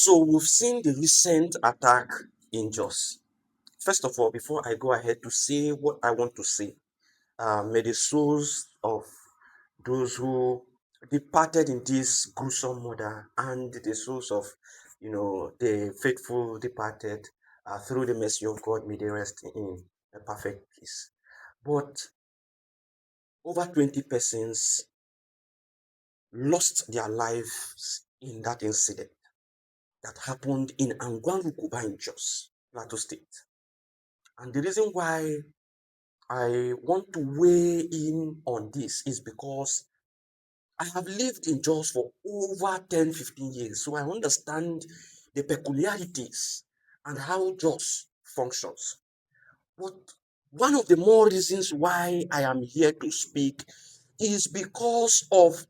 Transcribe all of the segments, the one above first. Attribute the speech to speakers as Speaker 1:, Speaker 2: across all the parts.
Speaker 1: So we've seen the recent attack in Jos. First of all, before I go ahead to say what I want to say, may the souls of those who departed in this gruesome murder and the souls of the faithful departed through the mercy of God, may they rest in a perfect peace. But over 20 persons lost their lives in that incident that happened in Angwarukuba in Jos, Plateau State. And the reason why I want to weigh in on this is because I have lived in Jos for over 10-15 years, so I understand the peculiarities and how Jos functions. But one of the more reasons why I am here to speak is because of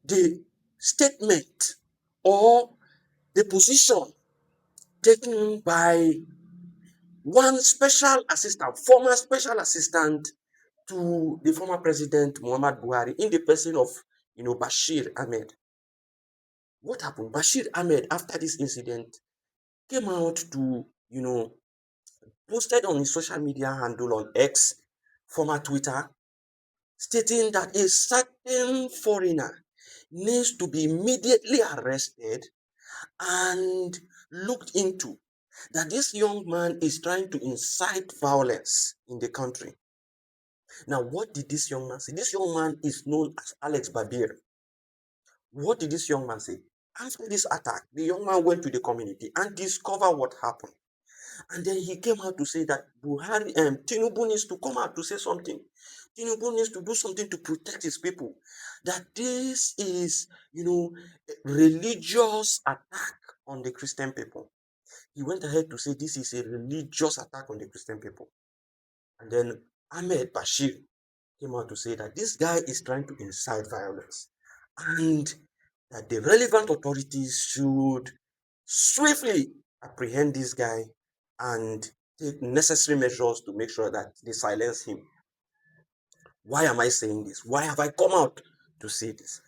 Speaker 1: the statement or the position taken by one special assistant, former special assistant to the former president Muhammad Buhari in the person of Bashir Ahmed. What happened? Bashir Ahmed, after this incident, came out to posted on his social media handle on X, former Twitter, stating that a certain foreigner needs to be immediately arrested and looked into, that this young man is trying to incite violence in the country. Now, what did this young man say? This young man is known as Alex Babir. What did this young man say? After this attack, the young man went to the community and discovered what happened. And then he came out to say that Tinubu needs to come out to say something. Tinubu needs to do something to protect his people. That this is, a religious attack on the Christian people. He went ahead to say this is a religious attack on the Christian people. And then Ahmed Bashir came out to say that this guy is trying to incite violence and that the relevant authorities should swiftly apprehend this guy and take necessary measures to make sure that they silence him. Why am I saying this? Why have I come out to say this?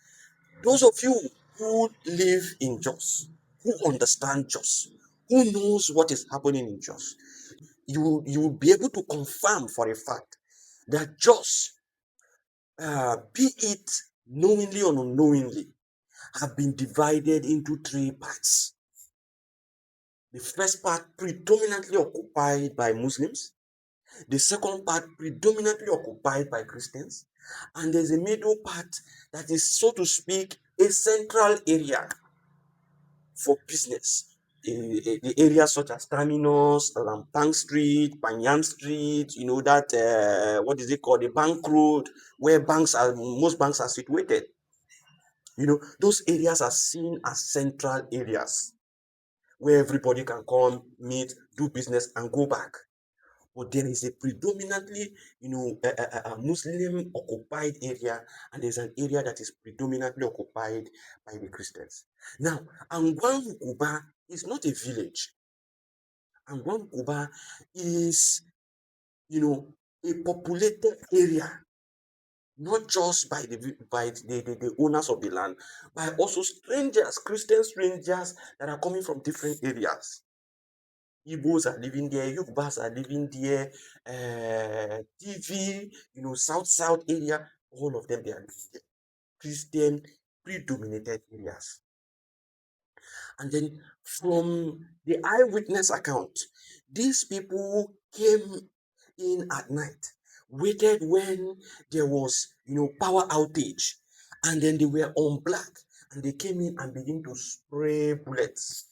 Speaker 1: Those of you who live in Jos, who understand Jos, who knows what is happening in Jos, you will be able to confirm for a fact that Jos, be it knowingly or unknowingly, have been divided into three parts. The first part predominantly occupied by Muslims, the second part predominantly occupied by Christians, and there's a middle part that is, so to speak, a central area for business. The areas such as Terminus, Lampang Street, Panyam Street, what is it called, the Bank Road, where most banks are situated. Those areas are seen as central areas where everybody can come, meet, do business, and go back. But there is a predominantly, a Muslim occupied area, and there's an area that is predominantly occupied by the Christians. Now, Angwarukuba is not a village. Angwarukuba is, a populated area, not just by the owners of the land, but also strangers, Christian strangers that are coming from different areas. Igbos are living there, Yorubas are living there, TV, South area, all of them, they are living there. Christian predominated areas. And then from the eyewitness account, these people came in at night, waited when there was, power outage, and then they were on black, and they came in and began to spray bullets.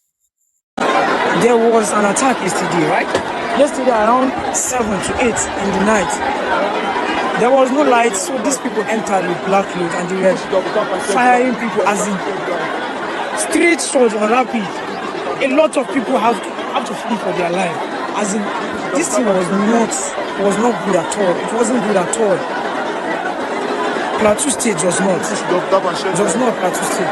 Speaker 2: There was an attack yesterday, right? Yesterday around 7 to 8 in the night. There was no light, so these people entered with black clothes and they were firing people as in street swords on rapid. A lot of people have to flee for their life. As in, this thing was not good at all. It wasn't good at all. Plateau State was not. It was not Plateau State.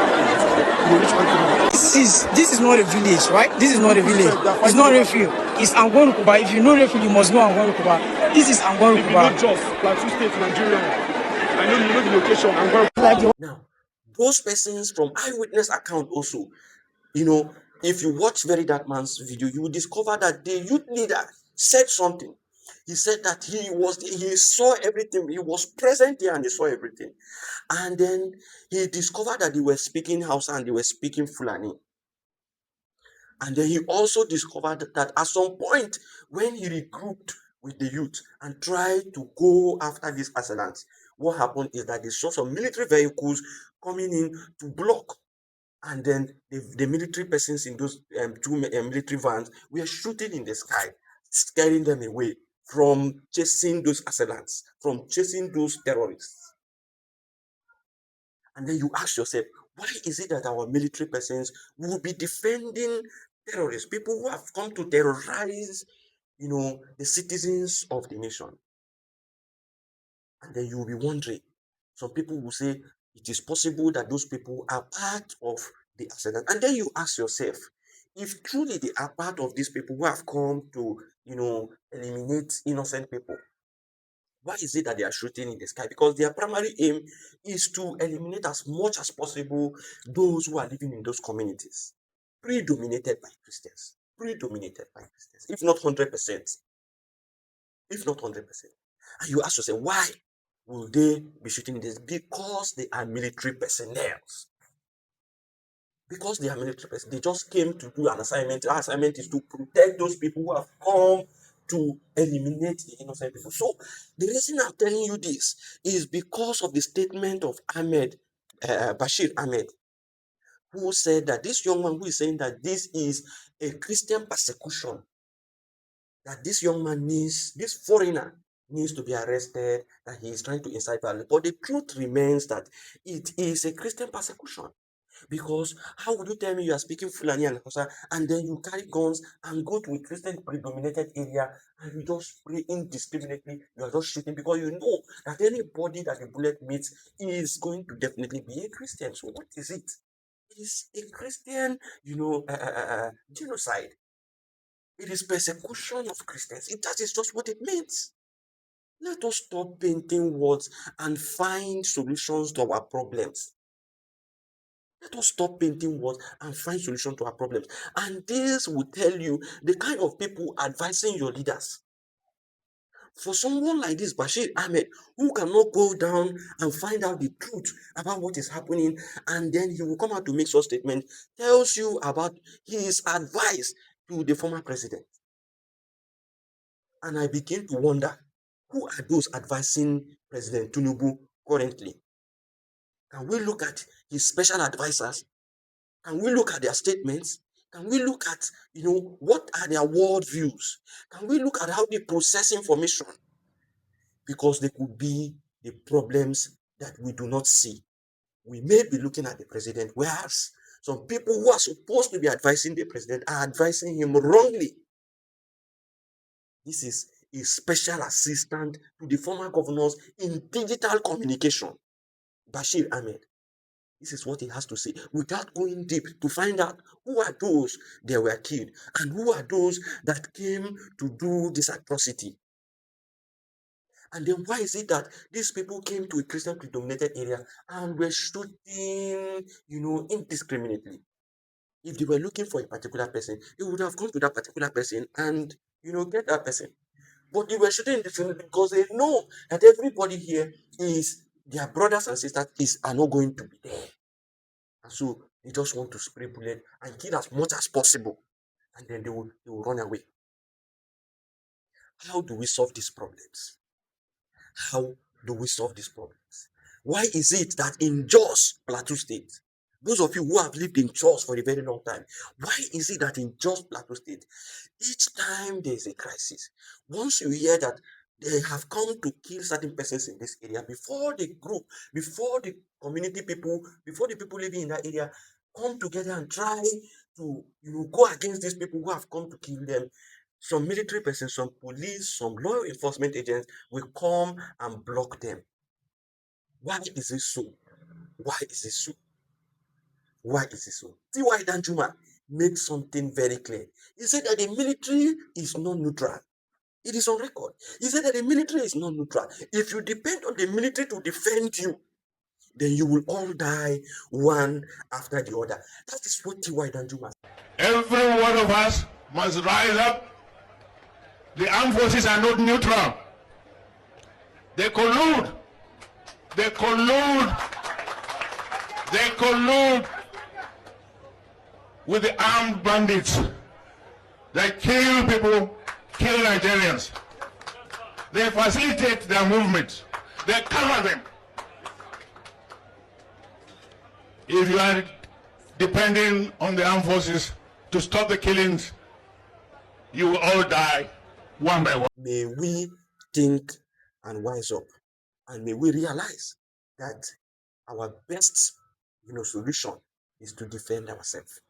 Speaker 2: This is not a village, right? This is not a village. It's not Refill. It's Angwarukuba. If you know Refill, you must know Angwarukuba. This is Angwarukuba.
Speaker 3: If you know Jos, Plateau State, Nigeria. I know you know the location.
Speaker 1: Now, those persons from eyewitness account also, If you watch Very Dark Man's video, you will discover that the youth leader said something. He said that he saw everything, he was present there and he saw everything. And then he discovered that they were speaking Hausa and they were speaking Fulani. And then he also discovered that at some point, when he regrouped with the youth and tried to go after these assailants, what happened is that they saw some military vehicles coming in to block. And then the military persons in those two military vans were shooting in the sky, scaring them away from chasing those assailants, from chasing those terrorists. And then you ask yourself, why is it that our military persons will be defending terrorists, people who have come to terrorize, the citizens of the nation? And then you will be wondering, some people will say it is possible that those people are part of the accident. And then you ask yourself, if truly they are part of these people who have come to, eliminate innocent people, why is it that they are shooting in the sky? Because their primary aim is to eliminate as much as possible those who are living in those communities, predominated by Christians, if not 100%, if not 100%. And you ask yourself, why will they be shooting this? Because they are military personnel. Because they are military personnel, they just came to do an assignment. Our assignment is to protect those people who have come to eliminate the innocent people. So the reason I'm telling you this is because of the statement of Bashir Ahmed, who said that this young man who is saying that this is a Christian persecution, that this young man this foreigner needs to be arrested, that he is trying to incite violence. But the truth remains that it is a Christian persecution. Because how would you tell me you are speaking Fulani and Hausa and then you carry guns and go to a Christian predominated area and you just spray indiscriminately, you are just shooting because you know that anybody that the bullet meets is going to definitely be a Christian. So what is it? It is a Christian, genocide. It is persecution of Christians. That is just what it means. Let us stop painting words and find solutions to our problems. Let us stop painting words and find solutions to our problems. And this will tell you the kind of people advising your leaders. For someone like this, Bashir Ahmed, who cannot go down and find out the truth about what is happening, and then he will come out to make such statement, tells you about his advice to the former president. And I begin to wonder, who are those advising President Tinubu currently? Can we look at his special advisors? Can we look at their statements? Can we look at, what are their worldviews? Can we look at how they process information? Because they could be the problems that we do not see. We may be looking at the president, whereas some people who are supposed to be advising the president are advising him wrongly. This is a special assistant to the former governors in digital communication, Bashir Ahmed. This is what he has to say without going deep to find out who are those that were killed and who are those that came to do this atrocity. And then why is it that these people came to a Christian predominated area and were shooting, indiscriminately? If they were looking for a particular person, they would have gone to that particular person and, get that person. But they were shooting indiscriminately because they know that everybody here is their brothers and sisters are not going to be there. And so they just want to spray bullet and kill as much as possible. And then they will run away. How do we solve these problems? How do we solve these problems? Why is it that in Jos, Plateau State, those of you who have lived in Jos for a very long time, why is it that in Jos, Plateau State, each time there is a crisis, once you hear that they have come to kill certain persons in this area, before the group, before the community people, before the people living in that area come together and try to go against these people who have come to kill them, some military persons, some police, some law enforcement agents will come and block them. Why is it so? Why is it so? Why is it so? T.Y. Danjuma made something very clear. He said that the military is not neutral. It is on record. He said that the military is not neutral. If you depend on the military to defend you, then you will all die one after the other. That is what T.Y. Danjuma must.
Speaker 4: Every one of us must rise up. The armed forces are not neutral. They collude. They collude. They collude with the armed bandits. They kill people, kill Nigerians. They facilitate their movements. They cover them. If you are depending on the armed forces to stop the killings, you will all die one by one.
Speaker 1: May we think and wise up, and may we realize that our best solution is to defend ourselves.